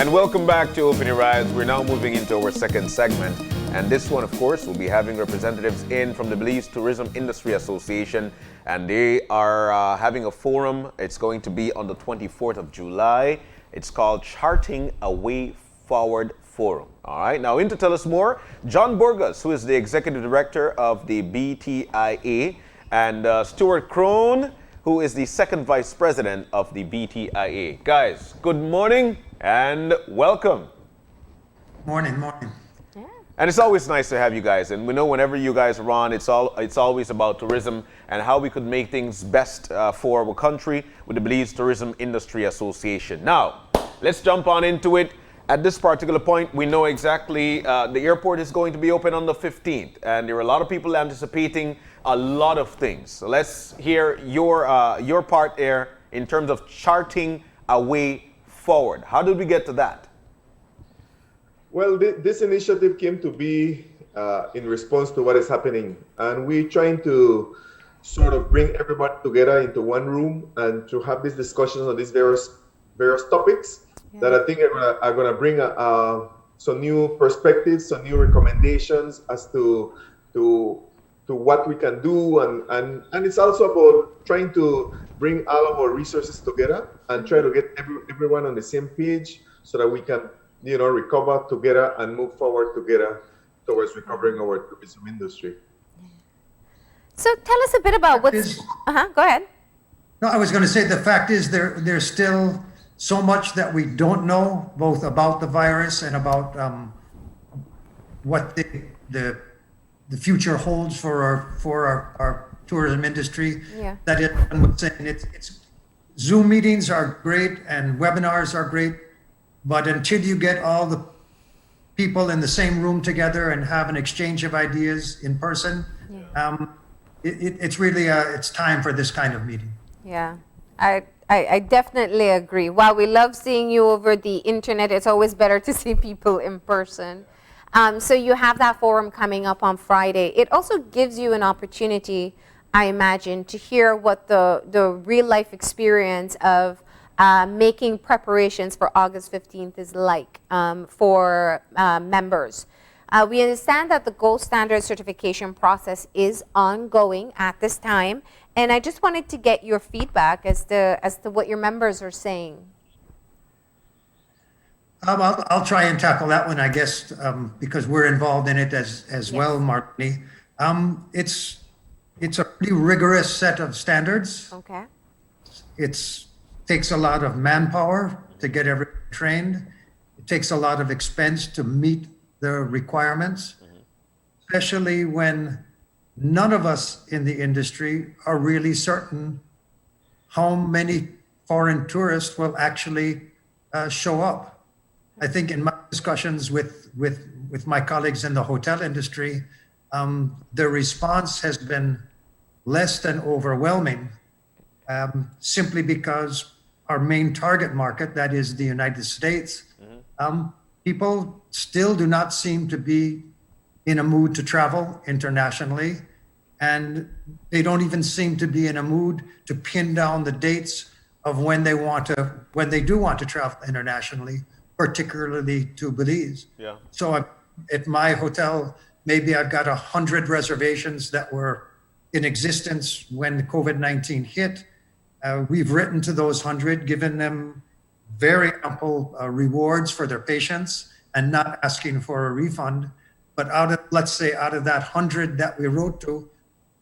And welcome back to Open Your Eyes. We're now moving into our second segment. And this one, of course, will be having representatives in from the Belize Tourism Industry Association. And they are having a forum. It's going to be on the 24th of July. It's called Charting a Way Forward Forum. All right. Now, in to tell us more, John Burgos, who is the Executive Director of the BTIA, and Stewart Krohn, who is the Second Vice President of the BTIA. Guys, good morning and welcome. Morning. Yeah. And it's always nice to have you guys. And we know whenever you guys are on, it's always about tourism and how we could make things best for our country with the Belize Tourism Industry Association. Now, let's jump on into it. At this particular point, we know exactly the airport is going to be open on the 15th. And there are a lot of people anticipating a lot of things. So let's hear your part there in terms of charting a way forward. How did we get to that? Well, this initiative came to be in response to what is happening. And we're trying to sort of bring everybody together into one room and to have these discussions on these various topics that I think are going to bring some new perspectives, some new recommendations as to what we can do. And it's also about trying to bring all of our resources together and try to get everyone on the same page so that we can recover together and move forward together towards recovering our tourism industry. So tell us a bit about what's... Go ahead. No, I was going to say the fact is there's still so much that we don't know, both about the virus and about what the future holds for our tourism industry. Yeah. That I'm saying it's Zoom meetings are great and webinars are great, but until you get all the people in the same room together and have an exchange of ideas in person, it's really it's time for this kind of meeting. Yeah, I definitely agree. While we love seeing you over the internet, it's always better to see people in person. So you have that forum coming up on Friday. It also gives you an opportunity, I imagine, to hear what the real life experience of making preparations for August 15th is like for members. We understand that the gold standard certification process is ongoing at this time, and I just wanted to get your feedback as to what your members are saying. I'll try and tackle that one, I guess, because we're involved in it as well, Martini. It's a pretty rigorous set of standards. Okay. It takes a lot of manpower to get everyone trained. It takes a lot of expense to meet the requirements, especially when none of us in the industry are really certain how many foreign tourists will actually show up. I think in my discussions with my colleagues in the hotel industry, the response has been less than overwhelming, simply because our main target market, that is the United States, people still do not seem to be in a mood to travel internationally, and they don't even seem to be in a mood to pin down the dates of when they do want to travel internationally, particularly to Belize. Yeah. So at my hotel, maybe I've got 100 reservations that were in existence when the COVID-19 hit. We've written to those 100, given them very ample rewards for their patience and not asking for a refund. But out of that 100 that we wrote to,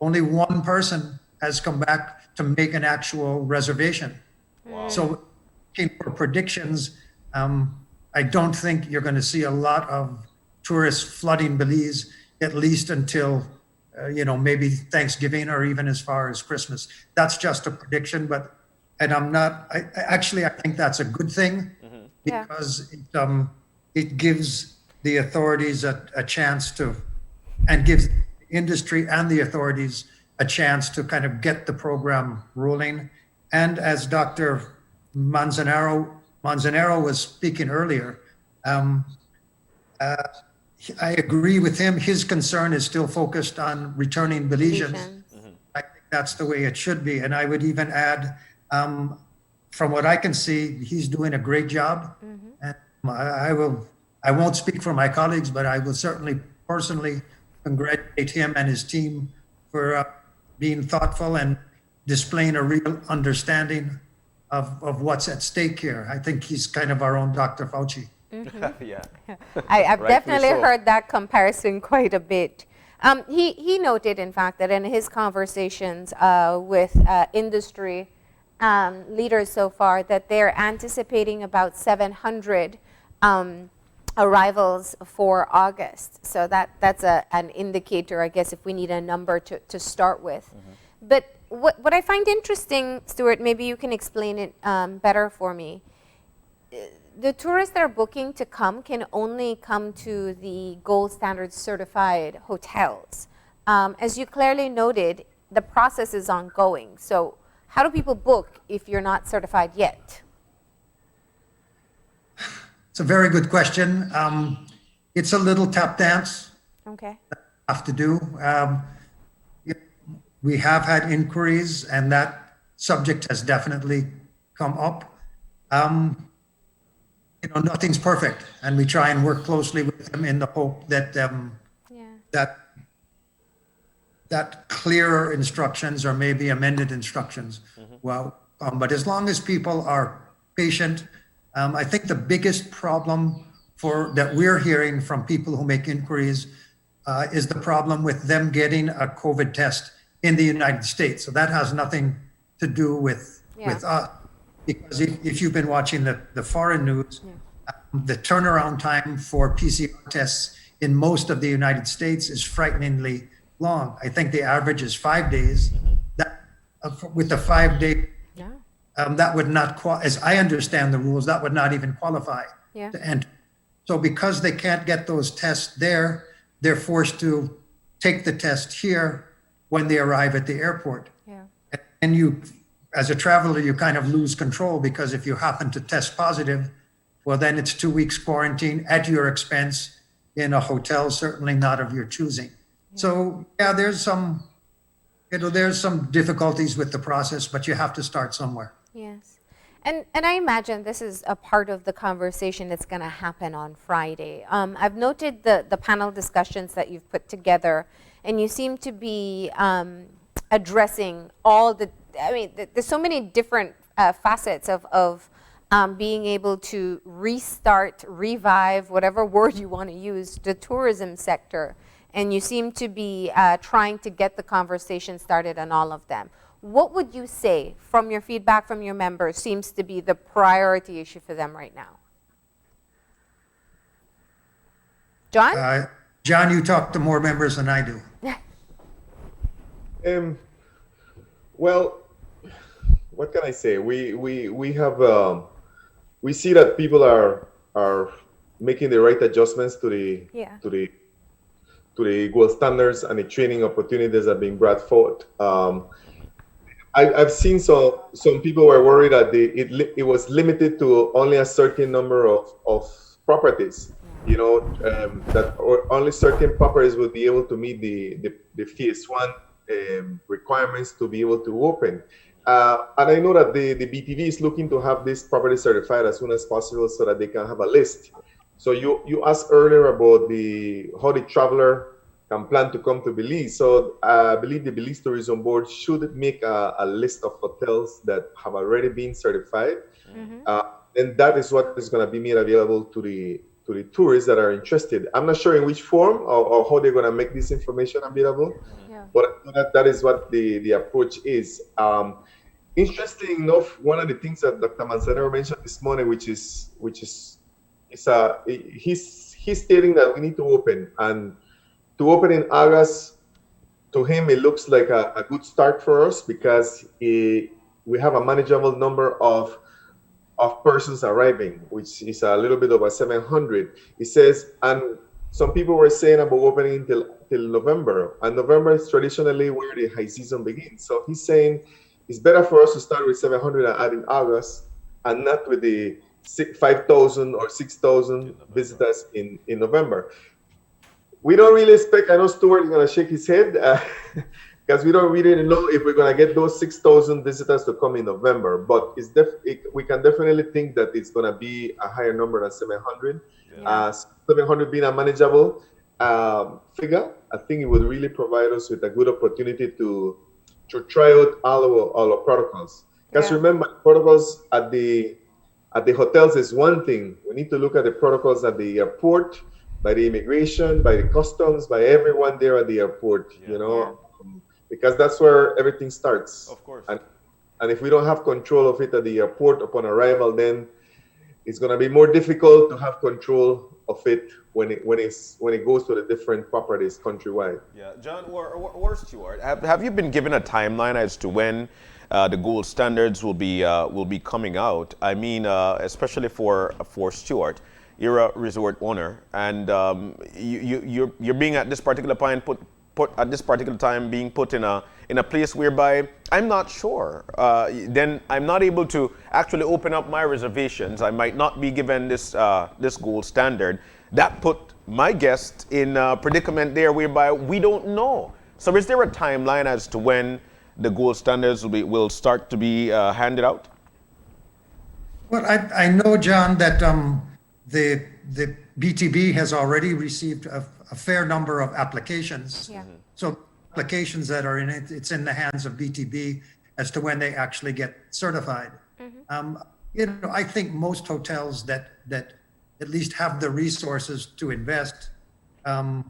only one person has come back to make an actual reservation. Wow. So for predictions, I don't think you're going to see a lot of tourists flooding Belize, at least until maybe Thanksgiving or even as far as Christmas. That's just a prediction, I think that's a good thing, because it gives the authorities a chance to, and gives industry and the authorities a chance to kind of get the program rolling. And as Dr. Manzanero was speaking earlier, I agree with him. His concern is still focused on returning Belizeans. I think that's the way it should be. And I would even add, from what I can see, he's doing a great job. And I won't speak for my colleagues, but I will certainly personally congratulate him and his team for being thoughtful and displaying a real understanding of what's at stake here. I think he's kind of our own Dr. Fauci. Yeah. I've Rightfully definitely so. heard that comparison quite a bit. He noted, in fact, that in his conversations with industry leaders so far, that they're anticipating about 700 arrivals for August. So that's an indicator, I guess, if we need a number to start with. But what I find interesting, Stewart, maybe you can explain it better for me. The tourists that are booking to come can only come to the gold standard certified hotels. As you clearly noted, the process is ongoing. So how do people book if you're not certified yet? It's a very good question. It's a little tap dance Okay. have to do. We have had inquiries, and that subject has definitely come up. Nothing's perfect, and we try and work closely with them in the hope that Yeah. that clearer instructions or maybe amended instructions. Well, but as long as people are patient, I think the biggest problem that we're hearing from people who make inquiries is the problem with them getting a COVID test in the United States. So that has nothing to do with us. Because if you've been watching the foreign news, the turnaround time for PCR tests in most of the United States is frighteningly long. I think the average is 5 days. That with the 5 day, that would not as I understand the rules, that would not even qualify Yeah. to enter. So because they can't get those tests there, they're forced to take the test here when they arrive at the airport. Yeah. And you, as a traveler, you kind of lose control, because if you happen to test positive, well, then it's 2 weeks quarantine at your expense in a hotel, certainly not of your choosing. So yeah, there's some difficulties with the process, but you have to start somewhere. Yes. And I imagine this is a part of the conversation that's going to happen on Friday. I've noted the panel discussions that you've put together, and you seem to be addressing there's so many different facets of being able to restart, revive, whatever word you want to use, the tourism sector. And you seem to be trying to get the conversation started on all of them. What would you say, from your feedback from your members, seems to be the priority issue for them right now? John? John, you talk to more members than I do. Well, what can I say? We have we see that people are making the right adjustments to the gold standards, and the training opportunities are being brought forward. I've seen some people were worried that it was limited to only a certain number of properties. That only certain properties would be able to meet the phase 1 requirements to be able to open. And I know that the BTV is looking to have this property certified as soon as possible so that they can have a list. So you asked earlier about how the traveler can plan to come to Belize. So I believe the Belize Tourism Board should make a list of hotels that have already been certified. And that is what is going to be made available to the tourists that are interested. I'm not sure in which form or how they're going to make this information available, but that is what the approach is. Interesting enough, one of the things that Dr. Manzanero mentioned this morning, he's stating that we need to open, and to open in August, to him, it looks like a good start for us, because we have a manageable number of persons arriving, which is a little bit over 700. He says, and some people were saying about opening till November, and November is traditionally where the high season begins. So he's saying it's better for us to start with 700 and add in August, and not with the 5,000 or 6,000 visitors in November. We don't really expect, I know Stewart is going to shake his head, because we don't really know if we're going to get those 6,000 visitors to come in November, but we can definitely think that it's going to be a higher number than 700. 700 being a manageable figure, I think it would really provide us with a good opportunity to try out all our protocols. Because remember, protocols at the hotels is one thing. We need to look at the protocols at the airport, by the immigration, by the customs, by everyone there at the airport, because that's where everything starts. Of course. And if we don't have control of it at the airport upon arrival, then it's going to be more difficult to have control of it when it goes to the different properties countrywide. Yeah, John or Stewart, have you been given a timeline as to when the gold standards will be coming out? I mean, especially for Stewart, you're a resort owner, and you're being at this particular point put at this particular time being put in a place whereby I'm not sure. Then I'm not able to actually open up my reservations. I might not be given this gold standard. That put my guest in a predicament there whereby we don't know. So is there a timeline as to when the gold standards will start to be handed out? Well, I know, John, that the BTB has already received a fair number of applications. Yeah. So applications that are in it, it's in the hands of BTB as to when they actually get certified. I think most hotels that at least have the resources to invest and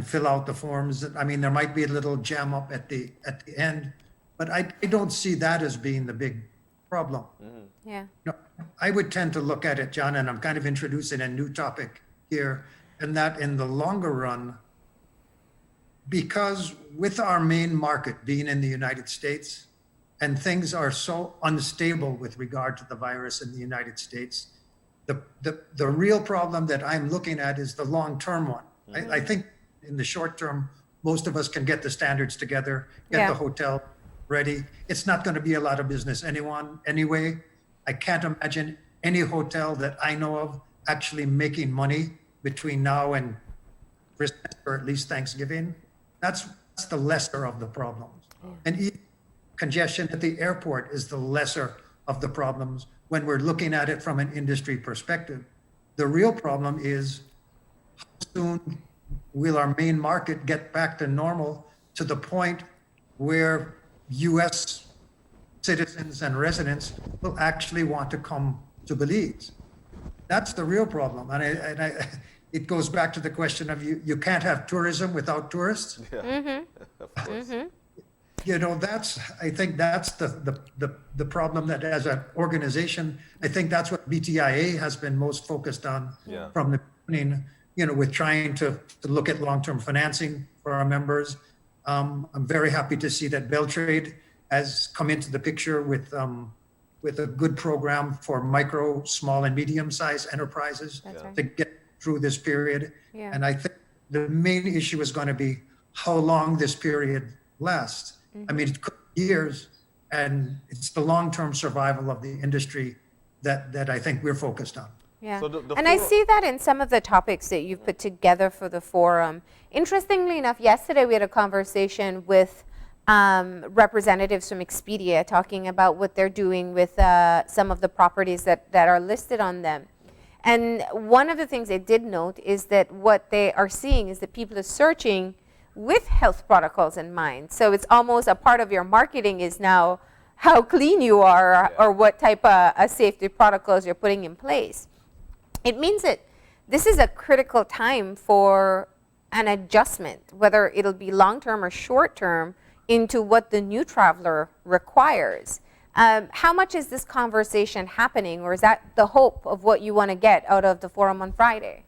fill out the forms. I mean, there might be a little jam up at the end, but I don't see that as being the big problem. Yeah. I would tend to look at it, John, and I'm kind of introducing a new topic here, and that in the longer run, because with our main market being in the United States, and things are so unstable with regard to the virus in the United States, the real problem that I'm looking at is the long-term one. I think in the short term, most of us can get the standards together, get the hotel ready. It's not going to be a lot of business anyway. I can't imagine any hotel that I know of actually making money between now and Christmas, or at least Thanksgiving. That's the lesser of the problems. And even congestion at the airport is the lesser of the problems when we're looking at it from an industry perspective. The real problem is how soon will our main market get back to normal to the point where U.S. citizens and residents will actually want to come to Belize. That's the real problem. And it goes back to the question of you can't have tourism without tourists. Yeah. Of course. I think that's the problem that as an organization, I think that's what BTIA has been most focused on from the beginning, with trying to look at long-term financing for our members. I'm very happy to see that Beltrade has come into the picture with a good program for micro, small, and medium-sized enterprises to get through this period. Yeah. And I think the main issue is going to be how long this period lasts. I mean, it could be years, and it's the long-term survival of the industry that I think we're focused on. Yeah. So the and I see that in some of the topics that you've put together for the forum. Interestingly enough, yesterday we had a conversation with representatives from Expedia talking about what they're doing with some of the properties that are listed on them. And one of the things they did note is that what they are seeing is that people are searching with health protocols in mind. So it's almost a part of your marketing is now how clean you are or what type of safety protocols you're putting in place. It means that this is a critical time for an adjustment, whether it'll be long-term or short-term, into what the new traveler requires. How much is this conversation happening, or is that the hope of what you want to get out of the forum on Friday?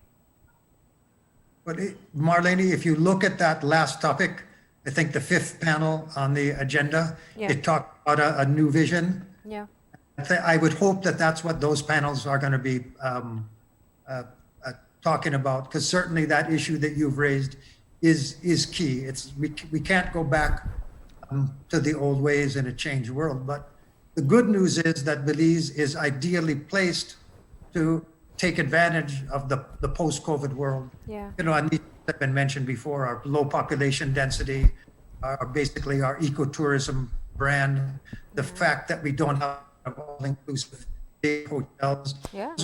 But Marlene, if you look at that last topic, I think the fifth panel on the agenda, it talked about a new vision. Yeah. I would hope that that's what those panels are going to be talking about, because certainly that issue that you've raised is key. We can't go back to the old ways in a changed world. But the good news is that Belize is ideally placed to take advantage of the post-COVID world. Yeah. And these have been mentioned before, our low population density, basically our ecotourism brand, the fact that we don't have all-inclusive day hotels. Yeah.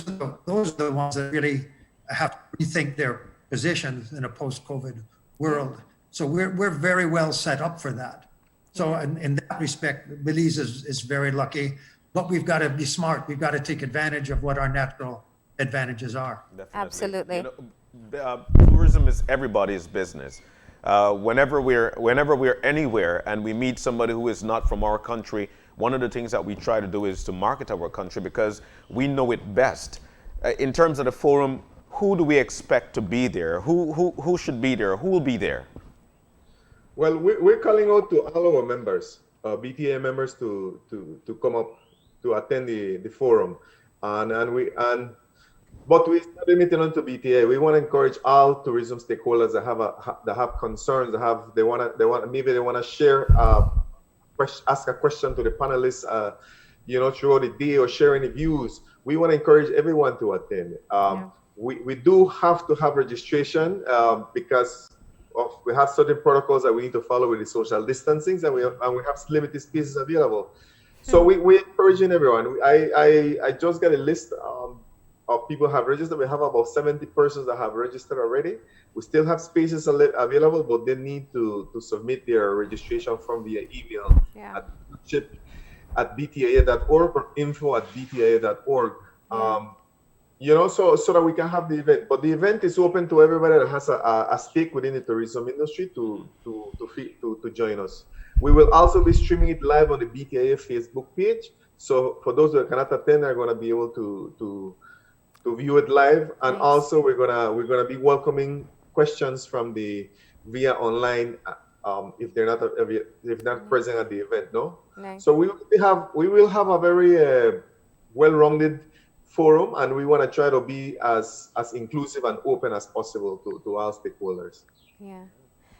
Those are the ones that really have to rethink their positions in a post-COVID world. So we're very well set up for that. So in that respect, Belize is very lucky, but we've got to be smart. We've got to take advantage of what our natural advantages are. Definitely. Absolutely. You know, tourism is everybody's business. Whenever we're anywhere and we meet somebody who is not from our country, one of the things that we try to do is to market our country because we know it best. In terms of the forum, who do we expect to be there? Who should be there? Who will be there? Well, we're calling out to all our members, BTIA members, to come up to attend the forum, but we're not limited on to BTIA. We want to encourage all tourism stakeholders that have concerns, they want to share, ask a question to the panelists, throughout the day or share any views. We want to encourage everyone to attend. We do have to have registration because we have certain protocols that we need to follow with the social distancing, and we have limited spaces available. So we're encouraging everyone. I just got a list of people who have registered. We have about 70 persons that have registered already. We still have spaces available, but they need to submit their registration form via email at btia.org or info@btia.org. So that we can have the event. But the event is open to everybody that has a stake within the tourism industry to join us. We will also be streaming it live on the BTIA Facebook page. So for those that cannot attend, are going to be able to view it live. And also we're gonna be welcoming questions from via online if they're not present at the event. No. Nice. So we will have a very well-rounded forum, and we want to try to be as inclusive and open as possible to all stakeholders. Yeah,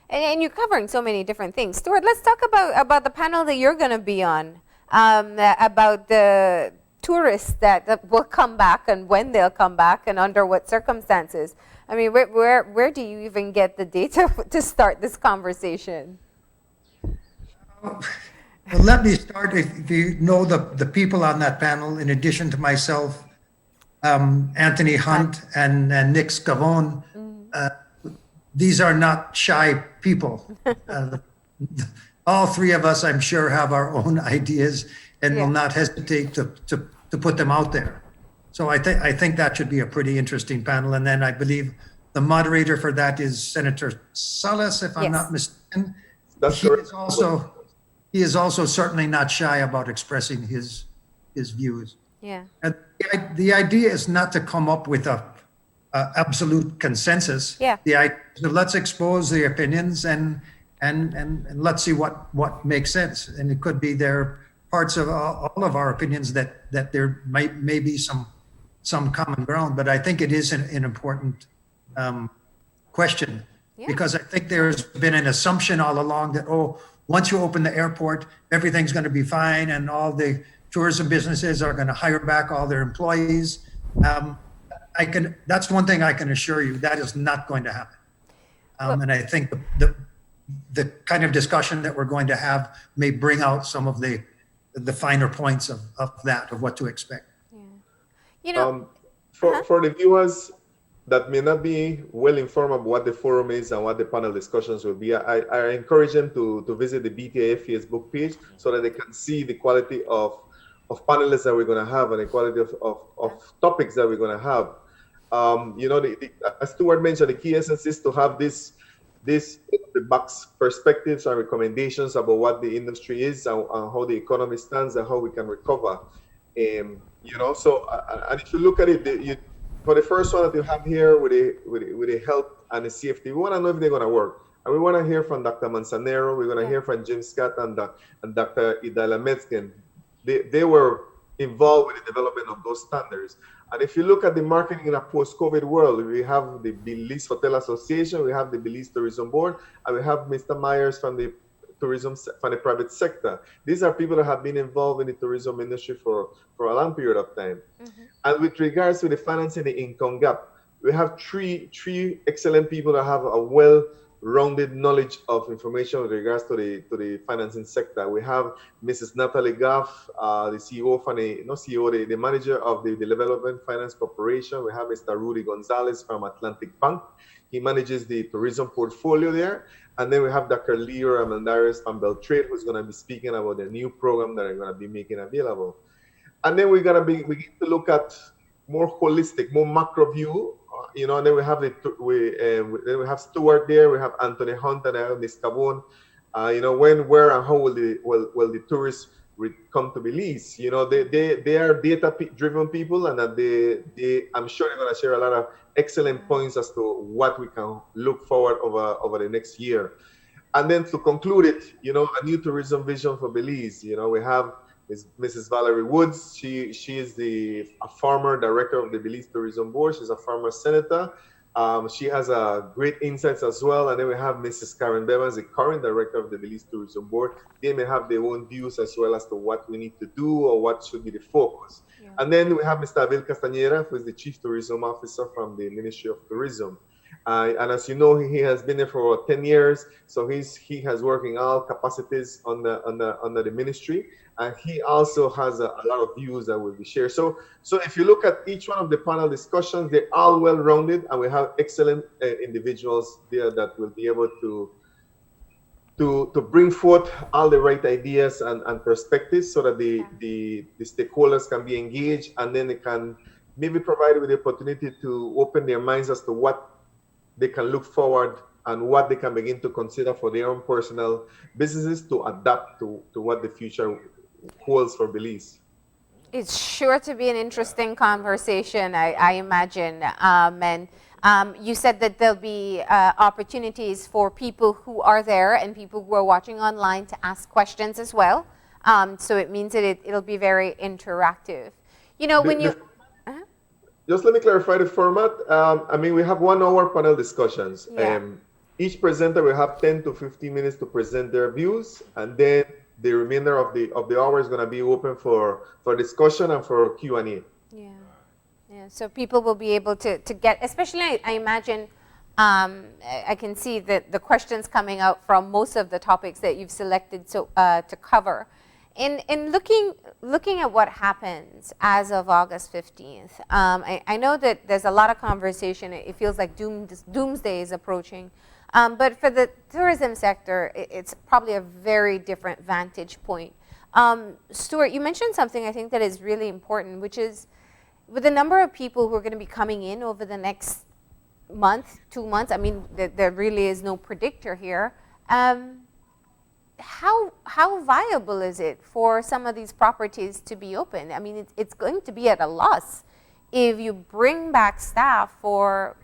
and you're covering so many different things. Stewart, let's talk about the panel that you're going to be on, about the tourists that will come back and when they'll come back and under what circumstances. I mean, where do you even get the data to start this conversation? Well, let me start. If you know the people on that panel, in addition to myself, Anthony Hunt and Nick Scavone, these are not shy people. All three of us, I'm sure, have our own ideas and will not hesitate to put them out there. So I think that should be a pretty interesting panel. And then I believe the moderator for that is Senator Salas, if I'm not mistaken. That's correct. He is also certainly not shy about expressing his views. Yeah. And the idea is not to come up with a absolute consensus. Yeah. The idea is let's expose the opinions and let's see what makes sense. And it could be there parts of all of our opinions that there may be some common ground. But I think it is an important question because I think there's been an assumption all along that once you open the airport, everything's going to be fine and all the tourism businesses are going to hire back all their employees. That's one thing I can assure you, that is not going to happen. And I think the kind of discussion that we're going to have may bring out some of the finer points of what to expect. Yeah. For the viewers that may not be well informed about what the forum is and what the panel discussions will be, I encourage them to visit the BTIA Facebook page so that they can see the quality of panelists that we're going to have and the quality of topics that we're going to have. As Stewart mentioned, the key essence is to have the box perspectives and recommendations about what the industry is and how the economy stands and how we can recover. And if you look at it, for the first one that you have here with the health and the safety, we want to know if they're going to work. And we want to hear from Dr. Manzanero, we're going to hear from Jim Scott and Dr. Idala Metzgen. They were involved with the development of those standards. And if you look at the marketing in a post-COVID world, we have the Belize Hotel Association, we have the Belize Tourism Board, and we have Mr. Myers from the private sector. These are people that have been involved in the tourism industry for a long period of time. Mm-hmm. And with regards to the financing the income gap, we have three excellent people that have a rounded knowledge of information with regards to the financing sector. We have Mrs. Natalie Goff, the CEO of the manager of the Development Finance Corporation. We have Mr. Rudy Gonzalez from Atlantic Bank. He manages the tourism portfolio there. And then we have Dr. Leo Armendariz from Beltrade, who's going to be speaking about the new program that they're going to be making available. And then we get to look at more holistic, more macro view. And then we have we have Stewart there. We have Anthony Hunt and I have Ms. Cabon. When, where, and how will the tourists come to Belize? They are data-driven people, and that I'm sure they're going to share a lot of excellent points as to what we can look forward over the next year. And then to conclude it, a new tourism vision for Belize. We have Mrs. Valerie Woods. She is a former director of the Belize Tourism Board. She's a former senator. She has great insights as well. And then we have Mrs. Karen Bevans, the current director of the Belize Tourism Board. They may have their own views as well as to what we need to do or what should be the focus. Yeah. And then we have Mr. Abel Castañeda, who is the Chief Tourism Officer from the Ministry of Tourism. And as you know, he has been there for about 10 years. So he has worked in all capacities under the ministry. And he also has a lot of views that will be shared. So if you look at each one of the panel discussions, they're all well-rounded, and we have excellent individuals there that will be able to bring forth all the right ideas and perspectives so that the stakeholders can be engaged, and then they can maybe provide with the opportunity to open their minds as to what they can look forward and what they can begin to consider for their own personal businesses to adapt to what the future holds for Belize. It's sure to be an interesting conversation, I imagine. You said that there'll be opportunities for people who are there and people who are watching online to ask questions as well. So it means that it'll be very interactive. Just let me clarify the format. We have 1 hour panel discussions. Yeah. Each presenter will have 10 to 15 minutes to present their views, and then the remainder of the hour is going to be open for discussion and for Q&A. Yeah. So people will be able to get, especially I imagine, I can see that the questions coming out from most of the topics that you've selected to cover. In looking at what happens as of August 15th, I know that there's a lot of conversation. It feels like doomsday is approaching. But for the tourism sector, it's probably a very different vantage point. Stewart, you mentioned something I think that is really important, which is with the number of people who are going to be coming in over the next month, 2 months, there really is no predictor here. How viable is it for some of these properties to be open? It's going to be at a loss if you bring back staff for,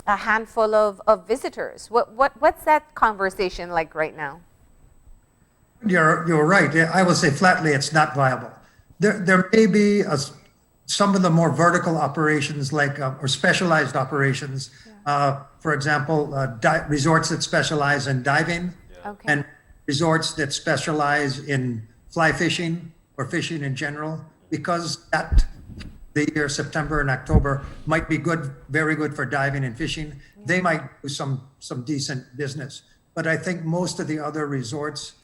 a handful of visitors. What's that conversation like right now? You're right. I will say flatly, it's not viable. There may be some of the more vertical operations, like or specialized operations. Yeah. For example, resorts that specialize in diving, okay, and resorts that specialize in fly fishing or fishing in general, because the year September and October might be very good for diving and fishing. Yeah. They might do some decent business. But I think most of the other resorts,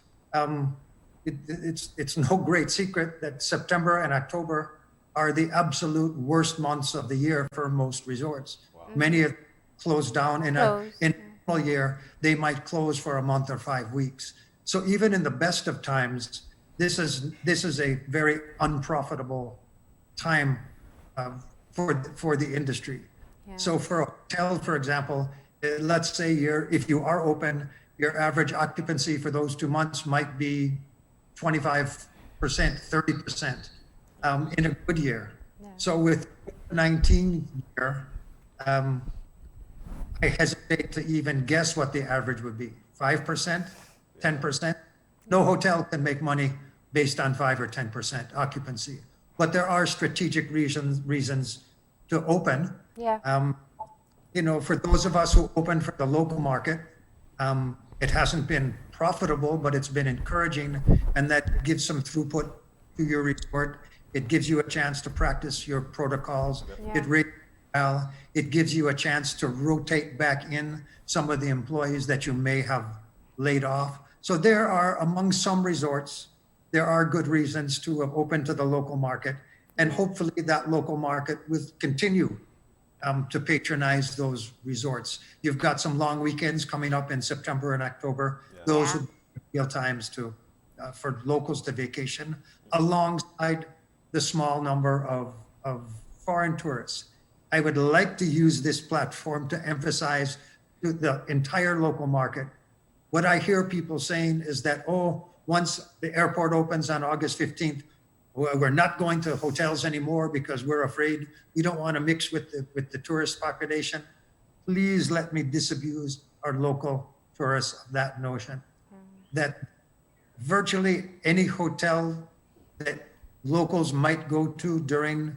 it's no great secret that September and October are the absolute worst months of the year for most resorts. Wow. Many have closed down in a normal year. They might close for a month or 5 weeks. So even in the best of times, this is a very unprofitable time for the industry. Yeah. So for a hotel, for example, let's say if you are open, your average occupancy for those 2 months might be 25%, 30% in a good year. Yeah. So with 19 year, I hesitate to even guess what the average would be. 5%, 10%. No hotel can make money based on 5 or 10% occupancy. But there are strategic reasons to open. Yeah. For those of us who open for the local market, it hasn't been profitable, but it's been encouraging, and that gives some throughput to your resort. It gives you a chance to practice your protocols. Yeah. It raises well. It gives you a chance to rotate back in some of the employees that you may have laid off. So there are, among some resorts, there are good reasons to open to the local market. And hopefully that local market will continue to patronize those resorts. You've got some long weekends coming up in September and October. Those would be ideal times for locals to vacation, alongside the small number of foreign tourists. I would like to use this platform to emphasize to the entire local market. What I hear people saying is that, once the airport opens on August 15th, we're not going to hotels anymore because we're afraid we don't want to mix with the tourist population. Please let me disabuse our local tourists of that notion that virtually any hotel that locals might go to during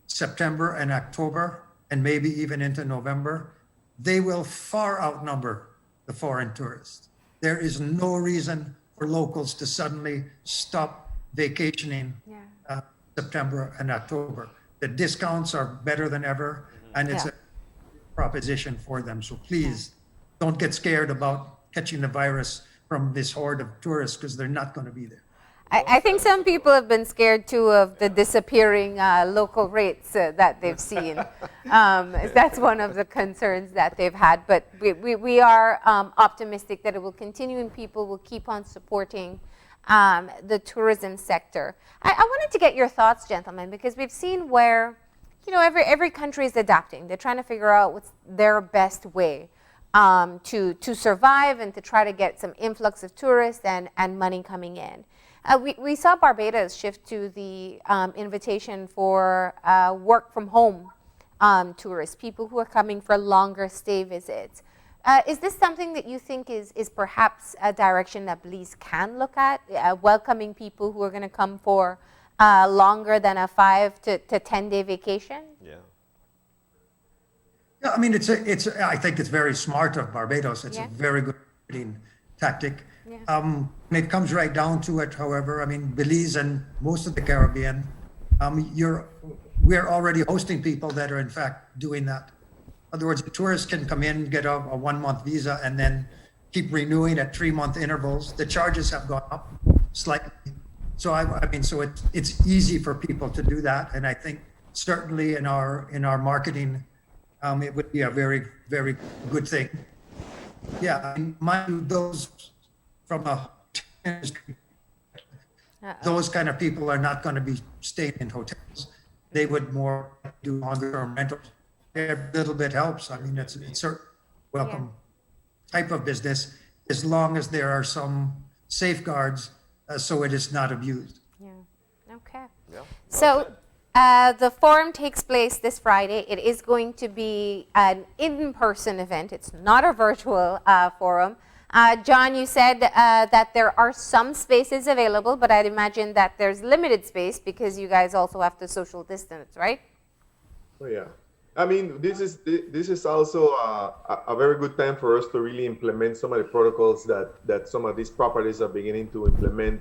September and October, and maybe even into November, they will far outnumber the foreign tourists. There is no reason for locals to suddenly stop vacationing September and October. The discounts are better than ever, and it's a proposition for them. So please don't get scared about catching the virus from this horde of tourists, because they're not going to be there. I think some people have been scared too of the disappearing local rates that they've seen. That's one of the concerns that they've had. But we are optimistic that it will continue and people will keep on supporting the tourism sector. I wanted to get your thoughts, gentlemen, because we've seen where, every country is adapting. They're trying to figure out what's their best way to survive and to try to get some influx of tourists and money coming in. We saw Barbados shift to the invitation for work from home tourists, people who are coming for longer stay visits. Is this something that you think is perhaps a direction that Belize can look at, welcoming people who are going to come for longer than a 5 to 10 day vacation? Yeah. Yeah, I mean, I think it's very smart of Barbados. It's a very good marketing tactic. Yeah. When it comes right down to it, however, I mean, Belize and most of the Caribbean, we're already hosting people that are in fact doing that. In other words, the tourists can come in, get a 1 month visa, and then keep renewing at 3 month intervals. The charges have gone up slightly. So it's easy for people to do that. And I think certainly in our marketing, it would be a very, very good thing. Yeah, I mean, mind you, those from a industry, those kind of people are not going to be staying in hotels. They would more do longer-term rentals. Every little bit helps. I mean, it's a welcome type of business, as long as there are some safeguards so it is not abused. Yeah. Okay. Yeah. So the forum takes place this Friday. It is going to be an in-person event. It's not a virtual forum. John, you said that there are some spaces available, but I'd imagine that there's limited space because you guys also have to social distance, right? Oh, yeah. I mean, this is also a very good time for us to really implement some of the protocols that some of these properties are beginning to implement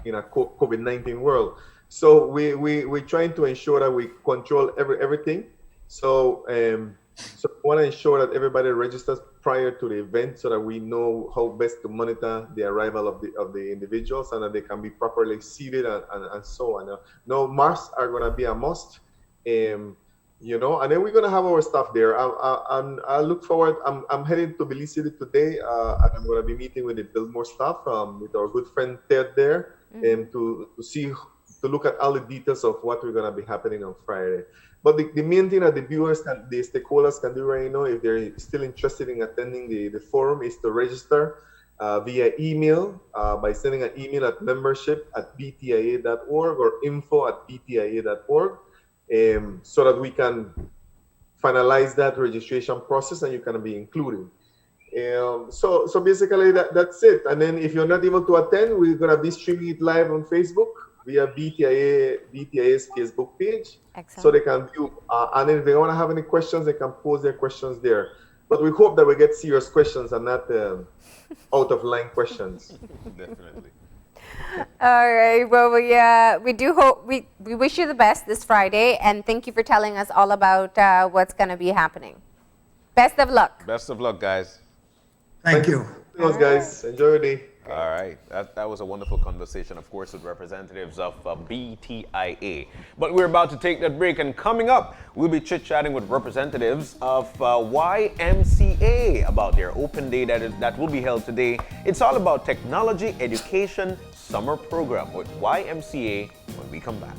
in a COVID-19 world. So we're trying to ensure that we control everything. So so we want to ensure that everybody registers prior to the event so that we know how best to monitor the arrival of the individuals and that they can be properly seated and so on. No, masks are going to be a must. And then we're gonna have our staff there. I look forward. I'm heading to Belize City today, and I'm gonna be meeting with the Biltmore staff, with our good friend Ted there, and to look at all the details of what we're gonna be happening on Friday. But the main thing that the viewers and the stakeholders can do right now, if they're still interested in attending the forum, is to register via email by sending an email at membership@btia.org or info@btia.org. So that we can finalize that registration process and you can be included. So basically that's it. And then if you're not able to attend, we're gonna be streaming it live on Facebook via BTIA's Facebook page. Excellent. So they can view. And if they want to have any questions, they can pose their questions there. But we hope that we get serious questions and not out of line questions. Definitely. All right. Well, we do hope we wish you the best this Friday, and thank you for telling us all about what's going to be happening. Best of luck. Best of luck, guys. Thank you. Thanks, guys. Enjoy your day. All right, that was a wonderful conversation, of course, with representatives of BTIA. But we're about to take that break, and coming up, we'll be chit-chatting with representatives of YMCA about their open day that will be held today. It's all about technology education summer program with YMCA when we come back.